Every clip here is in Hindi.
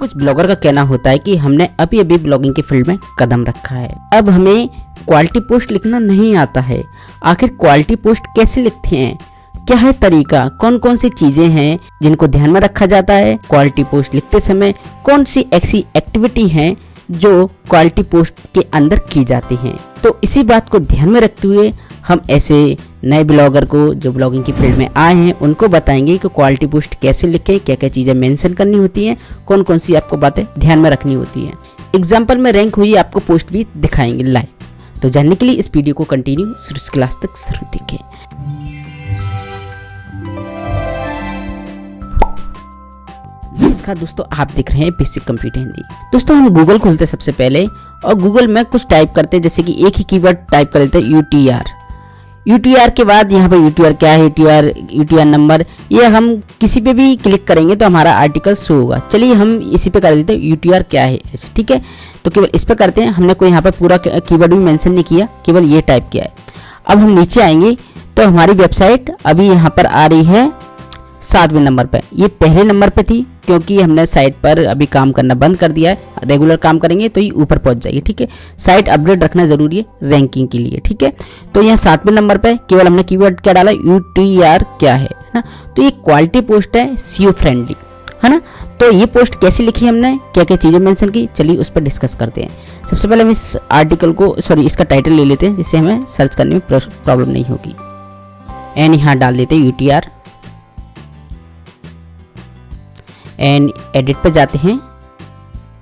कुछ ब्लॉगर का कहना होता है कि हमने अभी अभी ब्लॉगिंग के फील्ड में कदम रखा है, अब हमें क्वालिटी पोस्ट लिखना नहीं आता है। आखिर क्वालिटी पोस्ट कैसे लिखते हैं, क्या है तरीका, कौन कौन सी चीजें हैं जिनको ध्यान में रखा जाता है क्वालिटी पोस्ट लिखते समय, कौन सी ऐसी एक्टिविटी हैं जो क्वालिटी पोस्ट के अंदर की जाती हैं। तो इसी बात को ध्यान में रखते हुए हम ऐसे नए ब्लॉगर को जो ब्लॉगिंग की फील्ड में आए हैं उनको बताएंगे कि क्वालिटी पोस्ट कैसे लिखें, क्या क्या चीज़ें मेंशन करनी होती हैं, कौन कौन सी आपको बातें ध्यान में रखनी होती हैं। एग्जाम्पल में रैंक हुई आपको पोस्ट भी दिखाएंगे लाइव। तो जानने के लिए इस वीडियो को कंटिन्यू शुरू से क्लास तक जरूर देखें। नमस्कार दोस्तों, आप देख रहे हैं बेसिक कंप्यूटर हिंदी। दोस्तों हम गूगल खोलते सबसे पहले और गूगल में कुछ टाइप करते हैं, जैसे कि एक ही कीवर्ड टाइप कर देते हैं यूटीआर के बाद यहाँ पर यूटीआर क्या है, यूटीआर नंबर, ये हम किसी पे भी क्लिक करेंगे तो हमारा आर्टिकल शो होगा। चलिए हम इसी पे कर देते हैं यूटीआर क्या है, ठीक है। तो केवल इस पे करते हैं, हमने कोई यहाँ पर पूरा कीवर्ड भी मेंशन नहीं किया, केवल ये टाइप किया है। अब हम नीचे आएंगे तो हमारी वेबसाइट अभी यहाँ पर आ रही है 7वें नंबर पे। ये पहले नंबर पे थी क्योंकि हमने साइट पर अभी काम करना बंद कर दिया है, रेगुलर काम करेंगे तो ये ऊपर पहुंच जाएगी, ठीक है। साइट अपडेट रखना जरूरी है रैंकिंग के लिए, ठीक है। तो यहाँ 7वें नंबर पे केवल हमने कीवर्ड क्या डाला, यूटीआर क्या है ना। तो ये क्वालिटी पोस्ट है, सीओ फ्रेंडली, है ना। तो ये पोस्ट कैसे लिखी हमने, क्या क्या चीज़ें मेंशन की, चलिए उस पर डिस्कस करते हैं। सबसे पहले हम इस आर्टिकल को इसका टाइटल ले लेते हैं, जिससे हमें सर्च करने में प्रॉब्लम नहीं होगी। एंड यहाँ डाल देते हैं यूटीआर एंड एडिट पे जाते हैं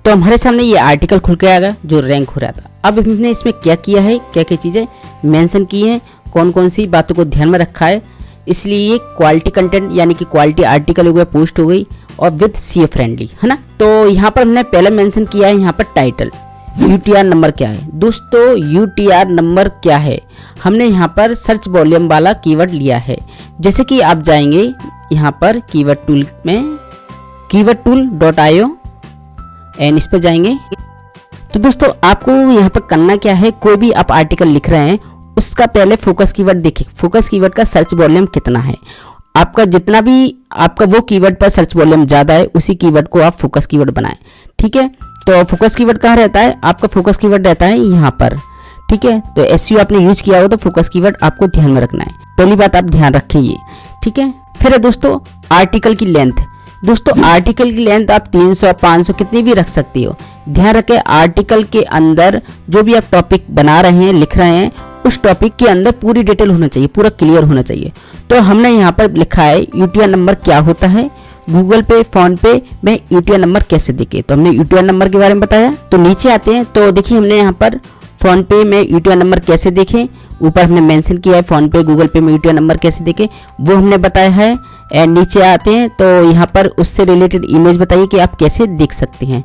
तो हमारे सामने ये आर्टिकल खुल के आएगा जो रैंक हो रहा था। अब हमने इसमें क्या किया है, क्या क्या चीज़ें मेंशन की हैं, कौन कौन सी बातों को ध्यान में रखा है, इसलिए ये क्वालिटी कंटेंट यानी कि क्वालिटी आर्टिकल हो गया, पोस्ट हो गई और विद सीओ फ्रेंडली, है ना। तो यहाँ पर हमने पहले मेंशन किया है यहाँ पर टाइटल, यूटीआर नंबर क्या है। दोस्तों यूटीआर नंबर क्या है, हमने यहाँ पर सर्च वॉल्यूम वाला कीवर्ड लिया है। जैसे कि आप जाएंगे यहाँ पर कीवर्ड टूल में, keywordtool.io एंड इस पे जाएंगे। तो दोस्तों आपको यहाँ पर करना क्या है, कोई भी आप आर्टिकल लिख रहे हैं उसका पहले फोकस कीवर्ड देखिए, फोकस कीवर्ड का सर्च वॉल्यूम कितना है आपका, जितना भी आपका वो कीवर्ड पर सर्च वॉल्यूम ज़्यादा है उसी कीवर्ड को आप फोकस कीवर्ड बनाएं, ठीक है। तो फोकस कीवर्ड कहाँ रहता है, आपका फोकस कीवर्ड रहता है यहाँ पर, ठीक है। तो एसईओ आपने यूज किया हो तो फोकस कीवर्ड आपको ध्यान में रखना है, पहली बात आप ध्यान रखिए, ठीक है। फिर है दोस्तों आर्टिकल की लेंथ। दोस्तों आर्टिकल की लेंथ आप 300 500 कितनी भी रख सकती हो। ध्यान रखें आर्टिकल के अंदर जो भी आप टॉपिक बना रहे हैं, लिख रहे हैं, उस टॉपिक के अंदर पूरी डिटेल होना चाहिए, पूरा क्लियर होना चाहिए। तो हमने यहाँ पर लिखा है यूटीआर नंबर क्या होता है, गूगल पे फोन पे में यूटीआर नंबर कैसे देखे, तो हमने यूटीआर नंबर के बारे में बताया। तो नीचे आते हैं तो देखिए हमने यहाँ पर फोन पे में यूटीआर नंबर कैसे देखें, ऊपर हमने मेंशन किया है फोन पे गूगल पे में यूटीआर नंबर कैसे देखें, वो हमने बताया है। एंड नीचे आते हैं तो यहाँ पर उससे रिलेटेड इमेज बताइए कि आप कैसे देख सकते हैं,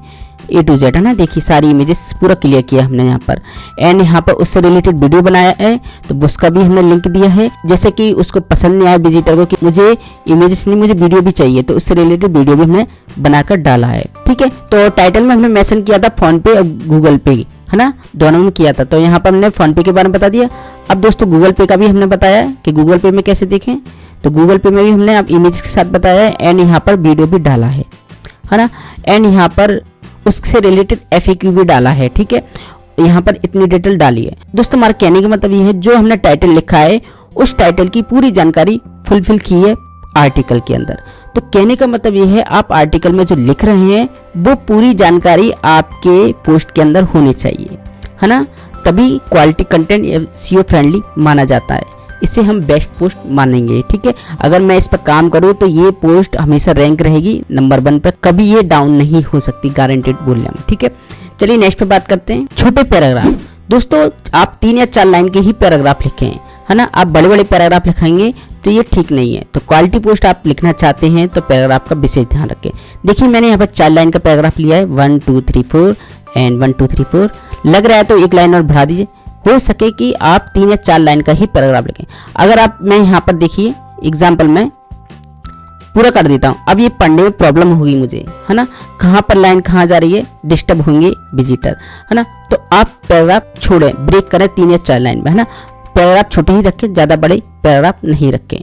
A to Z, है ना। देखिए सारी इमेजेस पूरा क्लियर किया हमने यहाँ पर। एंड यहाँ पर उससे रिलेटेड वीडियो बनाया है तो उसका भी हमने लिंक दिया है, जैसे कि उसको पसंद नहीं आया विजिटर को कि मुझे इमेजेस नहीं मुझे वीडियो भी चाहिए, तो उससे रिलेटेड वीडियो भी हमने बनाकर डाला है, ठीक है। तो टाइटल में हमने मेंशन किया था फोन पे और गूगल पे, है ना, दोनों में किया था। तो यहाँ पर हमने फोन पे के बारे में बता दिया। अब दोस्तों गूगल पे का भी हमने बताया कि गूगल पे में कैसे देखें, तो गूगल पे में भी हमने अब इमेज के साथ बताया है एंड यहाँ पर वीडियो भी डाला है ना। एंड यहाँ पर उससे रिलेटेड FAQ भी डाला है, ठीक है। यहाँ पर इतनी डिटेल डाली है। दोस्तों हमारा कहने का मतलब ये है जो हमने टाइटल लिखा है उस टाइटल की पूरी जानकारी फुलफिल की है आर्टिकल के अंदर। तो कहने का मतलब ये है आप आर्टिकल में जो लिख रहे हैं वो पूरी जानकारी आपके पोस्ट के अंदर होनी चाहिए, है ना, तभी क्वालिटी कंटेंट सीओ फ्रेंडली माना जाता है, इसे हम बेस्ट पोस्ट मानेंगे, ठीक है। अगर मैं इस पर काम करूँ तो ये पोस्ट हमेशा रैंक रहेगी नंबर 1 पर, कभी ये डाउन नहीं हो सकती, गारंटेड बोल रहे हैं, ठीक है। चलिए नेक्स्ट पे बात करते हैं, छोटे पैराग्राफ। दोस्तों आप 3 या 4 लाइन के ही पैराग्राफ लिखें, है ना। आप बड़े बड़े पैराग्राफ लिखेंगे तो ये ठीक नहीं है। तो क्वालिटी पोस्ट आप लिखना चाहते हैं तो पैराग्राफ का विशेष ध्यान रखें। देखिए मैंने यहाँ पर 4 लाइन का पैराग्राफ लिया है, 1 2 3 4 एंड 1 2 3 4 लग रहा है तो 1 लाइन और बढ़ा दीजिए, हो सके कि आप 3 या 4 लाइन का ही पैराग्राफ लिखें। अगर आप मैं यहाँ पर देखिए एग्जाम्पल में पूरा कर देता हूँ, अब ये पढ़ने में प्रॉब्लम होगी मुझे, है ना, कहाँ पर लाइन कहाँ जा रही है, डिस्टर्ब होंगे विजिटर, है ना। तो आप पैराग्राफ छोड़ें, ब्रेक करें 3 या 4 लाइन में, है ना। पैराग्राफ छोटे ही रखें, ज़्यादा बड़े पैराग्राफ नहीं रखें,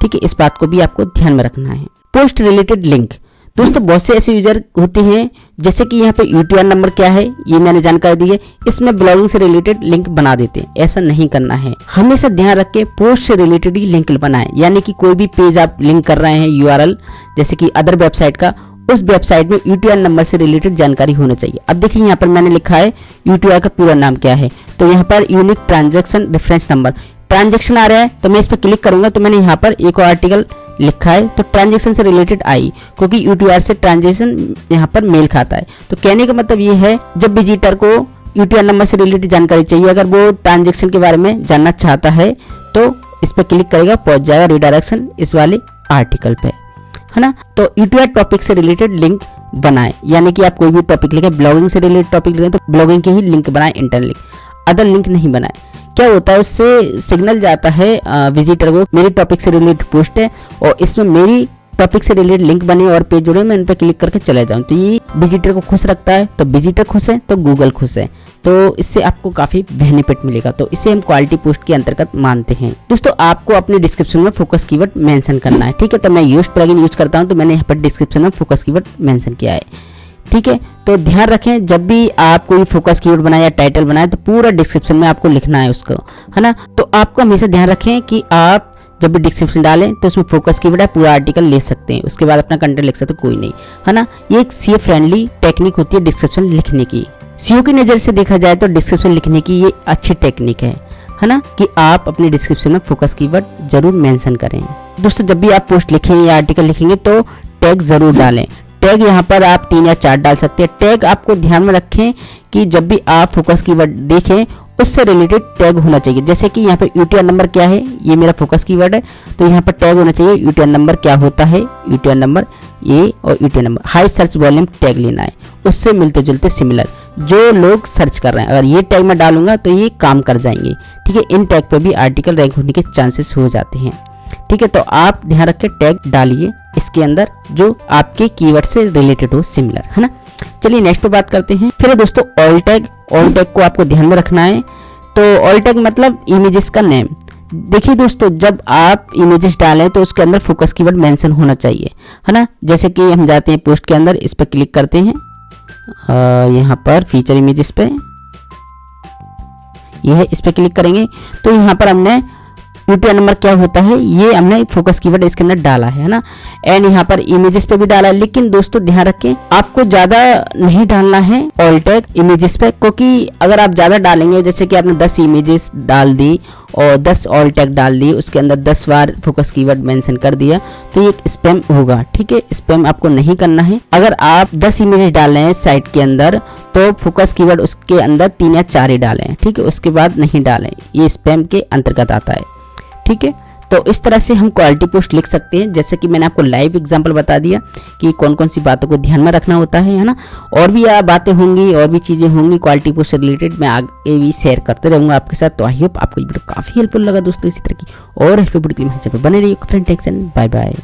ठीक है। इस बात को भी आपको ध्यान में रखना है। पोस्ट रिलेटेड लिंक, दोस्तों बहुत से ऐसे यूजर होते हैं जैसे कि यहाँ पे यूटीआर नंबर क्या है ये मैंने जानकारी दी है, इसमें ब्लॉगिंग से रिलेटेड लिंक बना देते हैं। ऐसा नहीं करना है, हमेशा ध्यान रख के पोस्ट से रिलेटेड ही लिंक बनाएं। यानी कि कोई भी पेज आप लिंक कर रहे हैं यूआरएल जैसे कि अदर वेबसाइट का, उस वेबसाइट में यूटीआर नंबर से रिलेटेड जानकारी होना चाहिए। अब देखिए यहाँ पर मैंने लिखा है यूटीआर का पूरा नाम क्या है, तो यहाँ पर unique transaction reference number transaction आ रहा है, तो मैं इस पर क्लिक करूंगा तो मैंने यहाँ पर एक और आर्टिकल लिखा है, तो ट्रांजैक्शन से रिलेटेड आई, क्योंकि यूटीआर से ट्रांजैक्शन यहाँ पर मेल खाता है। तो कहने का मतलब ये है जब विजिटर को यूटीआर नंबर से रिलेटेड जानकारी चाहिए, अगर वो ट्रांजैक्शन के बारे में जानना चाहता है तो इस पर क्लिक करेगा, पहुंच जाएगा रिडायरेक्शन इस वाले आर्टिकल पे, है ना। तो यूटीआर टॉपिक से रिलेटेड लिंक बनाए, यानी कि आप कोई भी टॉपिक लिखे, ब्लॉगिंग से रिलेटेड टॉपिक लिखे तो ब्लॉगिंग के ही लिंक बनाए, इंटरनल लिंक, अदर लिंक नहीं बनाए। क्या होता है उससे सिग्नल जाता है विजिटर को मेरी टॉपिक से रिलेटेड पोस्ट है और इसमें मेरी टॉपिक से रिलेटेड लिंक बने और पेज जुड़े, मैं इन पर क्लिक करके चले जाऊं, तो ये विजिटर को खुश रखता है। तो विजिटर खुश है तो गूगल खुश है, तो इससे आपको काफी बेनिफिट मिलेगा। तो इसे हम क्वालिटी पोस्ट के अंतर्गत मानते हैं। दोस्तों आपको अपने डिस्क्रिप्शन में फोकस कीवर्ड मेंशन करना है, ठीक है। तो मैं योस्ट प्लगइन यूज करता हूं, तो मैंने यहाँ पर डिस्क्रिप्शन में फोकस कीवर्ड मेंशन किया है, ठीक है। तो ध्यान रखें जब भी आप कोई फोकस कीवर्ड बनाए या टाइटल बनाए तो पूरा डिस्क्रिप्शन में आपको लिखना है उसको, है ना। तो आपको हमेशा ध्यान रखें कि आप जब भी डिस्क्रिप्शन डालें तो उसमें फोकस कीवर्ड है, पूरा आर्टिकल ले सकते हैं, उसके बाद अपना कंटेंट लिख सकते हैं, कोई नहीं, है ना। ये एक सीए फ्रेंडली टेक्निक होती है डिस्क्रिप्शन लिखने की। सीईओ की नज़र से देखा जाए तो डिस्क्रिप्शन लिखने की ये अच्छी टेक्निक है ना, कि आप अपने डिस्क्रिप्शन में फोकस कीवर्ड जरूर मेंशन करें। दोस्तों जब भी आप पोस्ट लिखें या आर्टिकल लिखेंगे तो टैग जरूर डालें। टैग यहाँ पर आप 3 या 4 डाल सकते हैं। टैग आपको ध्यान में रखें कि जब भी आप फोकस कीवर्ड देखें उससे रिलेटेड टैग होना चाहिए। जैसे कि यहाँ पे यूटीआर नंबर क्या है, ये मेरा फोकस कीवर्ड है, तो यहाँ पर टैग होना चाहिए यूटीआर नंबर क्या होता है, यूटीआर नंबर ये, और UTR number high search volume tag लेना है, उससे मिलते जुलते सिमिलर जो लोग सर्च कर रहे हैं। अगर ये टैग मैं डालूंगा तो ये काम कर जाएंगे, ठीक है। इन टैग पे भी आर्टिकल रैंक होने के चांसेस हो जाते हैं, ठीक है। तो आप ध्यान रखें टैग डालिए इसके अंदर जो आपके कीवर्ड से रिलेटेड हो, सिमिलर, है ना। चलिए नेक्स्ट पे बात करते हैं। फिर दोस्तों ऑल टैग, ऑल टैग को आपको ध्यान में रखना है। तो ऑल टैग मतलब इमेजेस का नेम। देखिए दोस्तों जब आप इमेजेस डालें तो उसके अंदर फोकस कीवर्ड मेंशन होना चाहिए, है ना। जैसे कि हम जाते हैं पोस्ट के अंदर, इस पर क्लिक करते हैं, यहाँ पर फीचर इमेजेस पे ये है, इस पर क्लिक करेंगे तो यहाँ पर हमने यूटीआर नंबर क्या होता है ये हमने फोकस कीवर्ड इसके अंदर डाला है ना। एंड यहाँ पर इमेजेस पे भी डाला है, लेकिन दोस्तों ध्यान रखें आपको ज्यादा नहीं डालना है ऑल टैग इमेजेस पे, क्योंकि अगर आप ज्यादा डालेंगे, जैसे कि आपने 10 इमेजेस डाल दी और 10 ऑल टैग डाल दी, उसके अंदर 10 बार फोकस कीवर्ड मेंशन कर दिया, तो ये एक स्पैम होगा, ठीक है। स्पैम आपको नहीं करना है। अगर आप 10 इमेजेस डाल रहे हैं साइट के अंदर तो फोकस कीवर्ड उसके अंदर 3 या 4 ही डालें, ठीक है, उसके बाद नहीं डालें, ये स्पैम के अंतर्गत आता है, ठीक है। तो इस तरह से हम क्वालिटी पोस्ट लिख सकते हैं, जैसे कि मैंने आपको लाइव एग्जांपल बता दिया कि कौन कौन सी बातों को ध्यान में रखना होता है ना। और भी बातें होंगी और भी चीज़ें होंगी क्वालिटी पोस्ट से रिलेटेड, मैं आगे भी शेयर करते रहूँगा आपके साथ। तो आई होप आपको ये वीडियो काफ़ी हेल्पफुल लगा दोस्तों। इसी तरह की और हेल्पफुल वीडियो के लिए बने रहिए friend. Takes and bye bye.